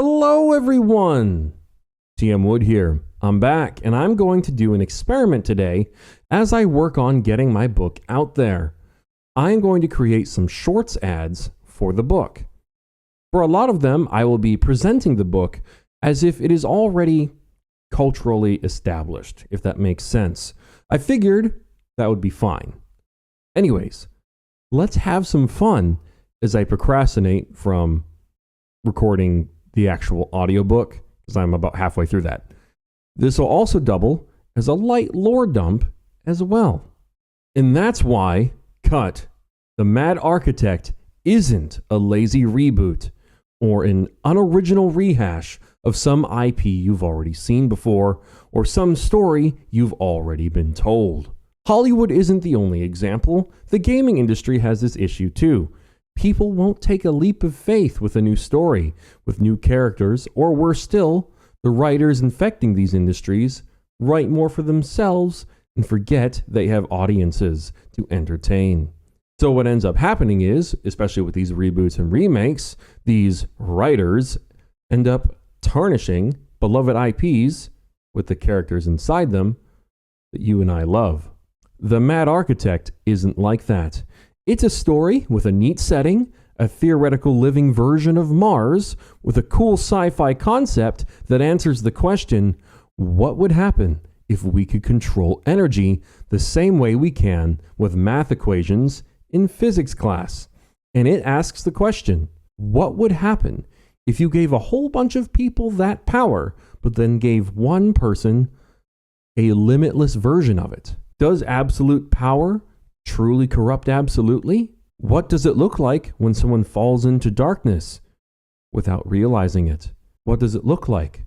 Hello everyone! TM Wood here. I'm back and I'm going to do an experiment today as I work on getting my book out there. I am going to create some shorts ads for the book. For a lot of them, I will be presenting the book as if it is already culturally established, if that makes sense. I figured that would be fine. Anyways, let's have some fun as I procrastinate from recording the actual audiobook, because I'm about halfway through that. This will also double as a light lore dump as well. And that's why Cut, the Mad Architect, isn't a lazy reboot or an unoriginal rehash of some IP you've already seen before or some story you've already been told. Hollywood isn't the only example. The gaming industry has this issue too. People won't take a leap of faith with a new story, with new characters, or worse still, the writers infecting these industries write more for themselves and forget they have audiences to entertain. So what ends up happening is, especially with these reboots and remakes, these writers end up tarnishing beloved IPs with the characters inside them that you and I love. The Mad Architect isn't like that. It's a story with a neat setting, a theoretical living version of Mars with a cool sci-fi concept that answers the question, what would happen if we could control energy the same way we can with math equations in physics class? And it asks the question, what would happen if you gave a whole bunch of people that power, but then gave one person a limitless version of it? Does absolute power truly corrupt absolutely? What does it look like when someone falls into darkness without realizing it? What does it look like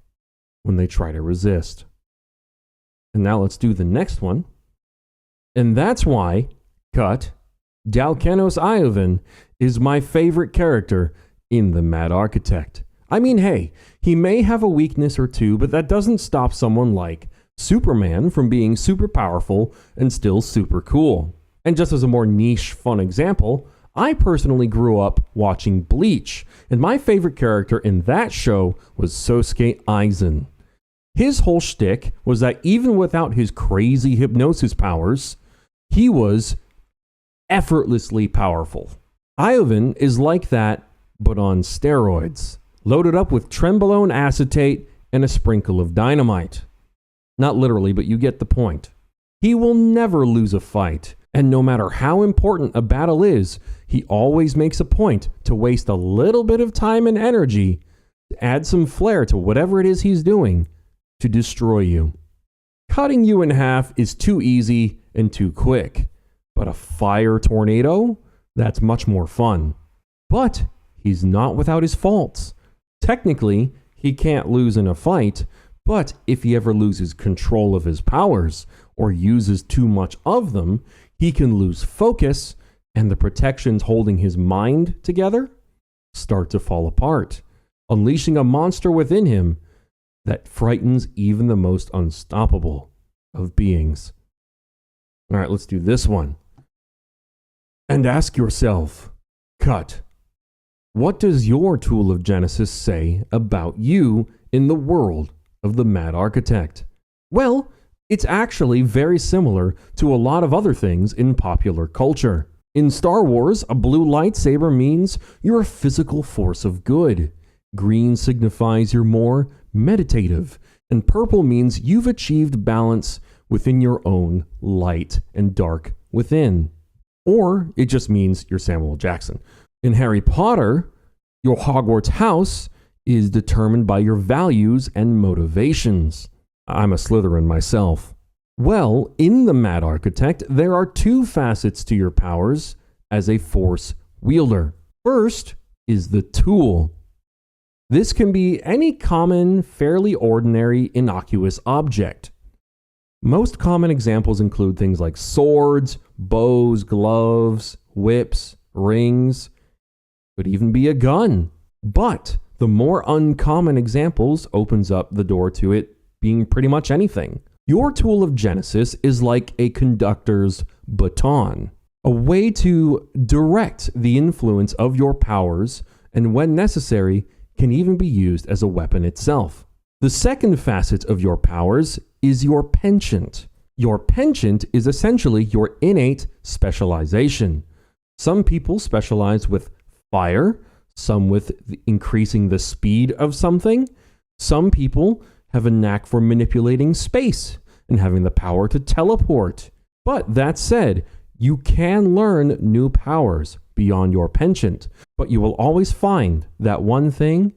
when they try to resist? And now let's do the next one. And that's why Cut, Dalkanos Iovin, is my favorite character in The Mad Architect. I mean, hey, he may have a weakness or two, but that doesn't stop someone like Superman from being super powerful and still super cool. And just as a more niche, fun example, I personally grew up watching Bleach, and my favorite character in that show was Sosuke Aizen. His whole shtick was that even without his crazy hypnosis powers, he was effortlessly powerful. Iovin is like that, but on steroids, loaded up with trenbolone acetate and a sprinkle of dynamite. Not literally, but you get the point. He will never lose a fight. And no matter how important a battle is, he always makes a point to waste a little bit of time and energy to add some flair to whatever it is he's doing to destroy you. Cutting you in half is too easy and too quick, but a fire tornado? That's much more fun. But he's not without his faults. Technically, he can't lose in a fight, but if he ever loses control of his powers or uses too much of them, he can lose focus, and the protections holding his mind together start to fall apart, unleashing a monster within him that frightens even the most unstoppable of beings. All right, let's do this one. And ask yourself, Cut, what does your tool of Genesis say about you in the world of the Mad Architect? Well, it's actually very similar to a lot of other things in popular culture. In Star Wars, a blue lightsaber means you're a physical force of good. Green signifies you're more meditative. And purple means you've achieved balance within your own light and dark within. Or it just means you're Samuel Jackson. In Harry Potter, your Hogwarts house is determined by your values and motivations. I'm a Slytherin myself. Well, in The Mad Architect, there are two facets to your powers as a force wielder. First is the tool. This can be any common, fairly ordinary, innocuous object. Most common examples include things like swords, bows, gloves, whips, rings. Could even be a gun. But the more uncommon examples opens up the door to it being pretty much anything. Your tool of Genesis is like a conductor's baton, a way to direct the influence of your powers and when necessary, can even be used as a weapon itself. The second facet of your powers is your penchant. Your penchant is essentially your innate specialization. Some people specialize with fire, some with increasing the speed of something. Some people have a knack for manipulating space and having the power to teleport. But that said, you can learn new powers beyond your penchant, but you will always find that one thing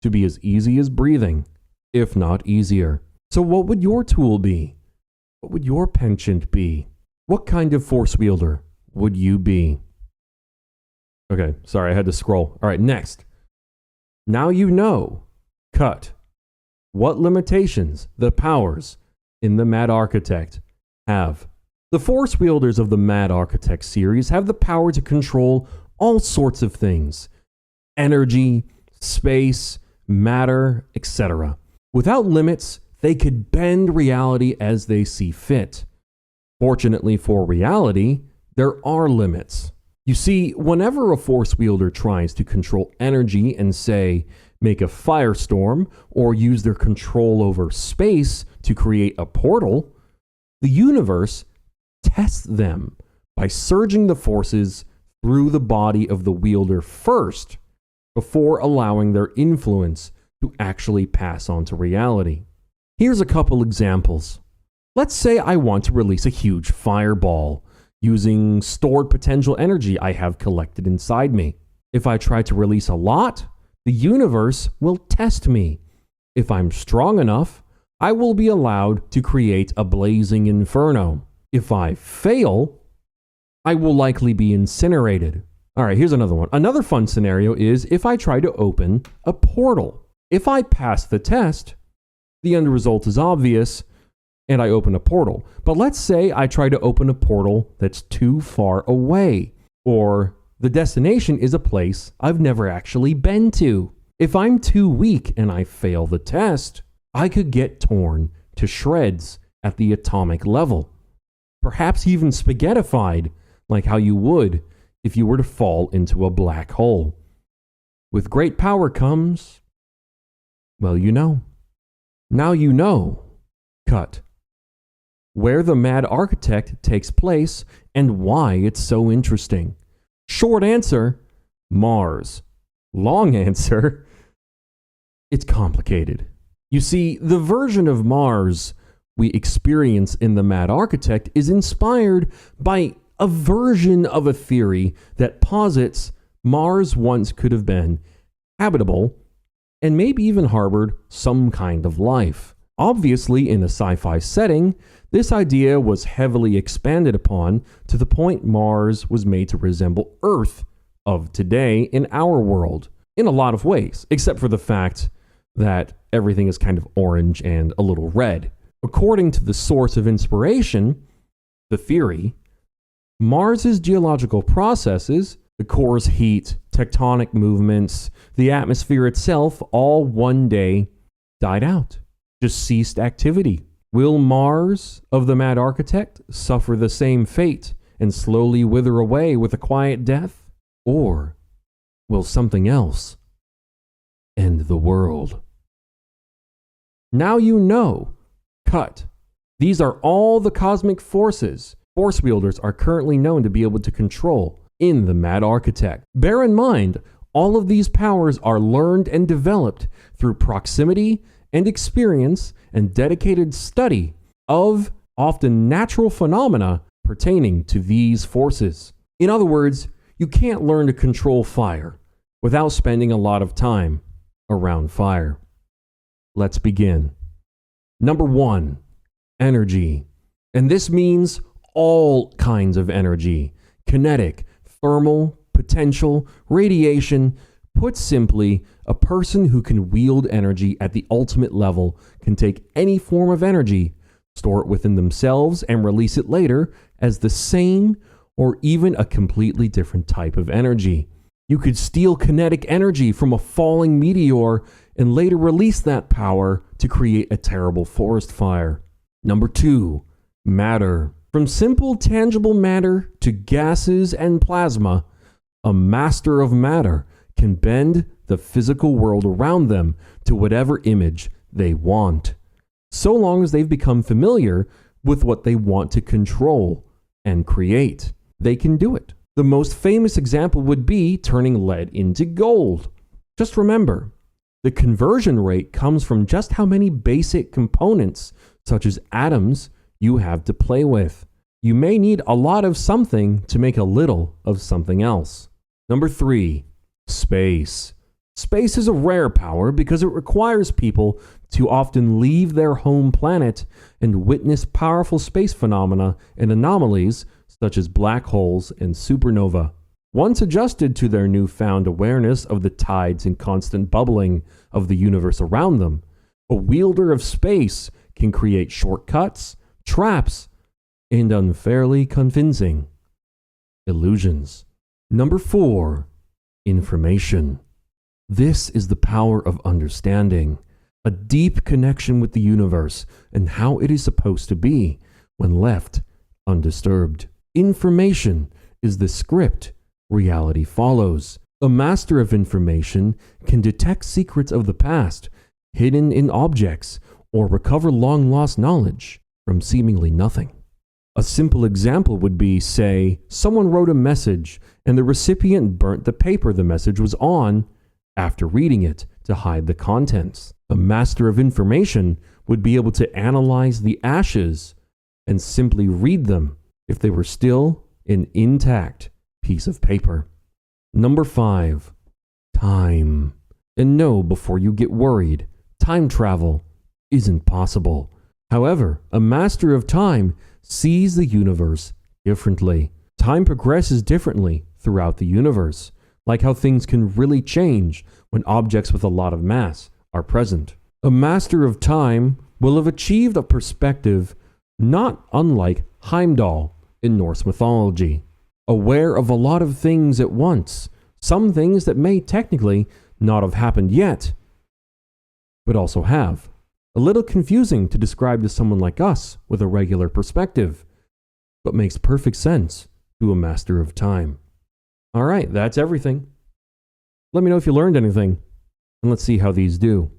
to be as easy as breathing, if not easier. So what would your tool be? What would your penchant be? What kind of force wielder would you be? Okay, sorry, I had to scroll. All right, next. Now you know, cut, what limitations the powers in the Mad Architect have. The force wielders of the Mad Architect series have the power to control all sorts of things. Energy, space, matter, etc. Without limits, they could bend reality as they see fit. Fortunately for reality, there are limits. You see, whenever a force wielder tries to control energy and, say, make a firestorm or use their control over space to create a portal, the universe tests them by surging the forces through the body of the wielder first before allowing their influence to actually pass on to reality. Here's a couple examples. Let's say I want to release a huge fireball using stored potential energy I have collected inside me. If I try to release a lot, the universe will test me. If I'm strong enough, I will be allowed to create a blazing inferno. If I fail, I will likely be incinerated. All right, here's another one. Another fun scenario is if I try to open a portal. If I pass the test, the end result is obvious, and I open a portal. But let's say I try to open a portal that's too far away, or the destination is a place I've never actually been to. If I'm too weak and I fail the test, I could get torn to shreds at the atomic level. Perhaps even spaghettified, like how you would if you were to fall into a black hole. With great power comes, well, you know. Now you know, cut, where the Mad Architect takes place and why it's so interesting. Short answer, Mars. Long answer, it's complicated. You see, the version of Mars we experience in the Mad Architect is inspired by a version of a theory that posits Mars once could have been habitable and maybe even harbored some kind of life. Obviously, in a sci-fi setting, this idea was heavily expanded upon to the point Mars was made to resemble Earth of today in our world, in a lot of ways, except for the fact that everything is kind of orange and a little red. According to the source of inspiration, the theory, Mars's geological processes, the core's heat, tectonic movements, the atmosphere itself, all one day died out, just ceased activity. Will Mars of the Mad Architect suffer the same fate and slowly wither away with a quiet death? Or will something else end the world? Now you know, cut. These are all the cosmic forces force wielders are currently known to be able to control in the Mad Architect. Bear in mind, all of these powers are learned and developed through proximity and experience and dedicated study of often natural phenomena pertaining to these forces. In other words, you can't learn to control fire without spending a lot of time around fire. Let's begin. Number 1, energy. And this means all kinds of energy: kinetic, thermal, potential, radiation. Put simply, a person who can wield energy at the ultimate level can take any form of energy, store it within themselves, and release it later as the same or even a completely different type of energy. You could steal kinetic energy from a falling meteor and later release that power to create a terrible forest fire. Number 2, matter. From simple tangible matter to gases and plasma, a master of matter can bend the physical world around them to whatever image they want, so long as they've become familiar with what they want to control and create. They can do it. The most famous example would be turning lead into gold. Just remember, the conversion rate comes from just how many basic components, such as atoms, you have to play with. You may need a lot of something to make a little of something else. Number 3, space. Space is a rare power because it requires people to often leave their home planet and witness powerful space phenomena and anomalies such as black holes and supernova. Once adjusted to their newfound awareness of the tides and constant bubbling of the universe around them, a wielder of space can create shortcuts, traps, and unfairly convincing illusions. Number 4, information. This is the power of understanding, a deep connection with the universe and how it is supposed to be when left undisturbed. Information is the script reality follows. A master of information can detect secrets of the past, hidden in objects, or recover long-lost knowledge from seemingly nothing. A simple example would be, say, someone wrote a message and the recipient burnt the paper the message was on after reading it to hide the contents. A master of information would be able to analyze the ashes and simply read them if they were still an intact piece of paper. Number 5, time. And no, before you get worried, time travel isn't possible. However, a master of time sees the universe differently. Time progresses differently throughout the universe, like how things can really change when objects with a lot of mass are present. A master of time will have achieved a perspective not unlike Heimdall in Norse mythology, aware of a lot of things at once, some things that may technically not have happened yet, but also have. A little confusing to describe to someone like us with a regular perspective, but makes perfect sense to a master of time. All right, that's everything. Let me know if you learned anything, and let's see how these do.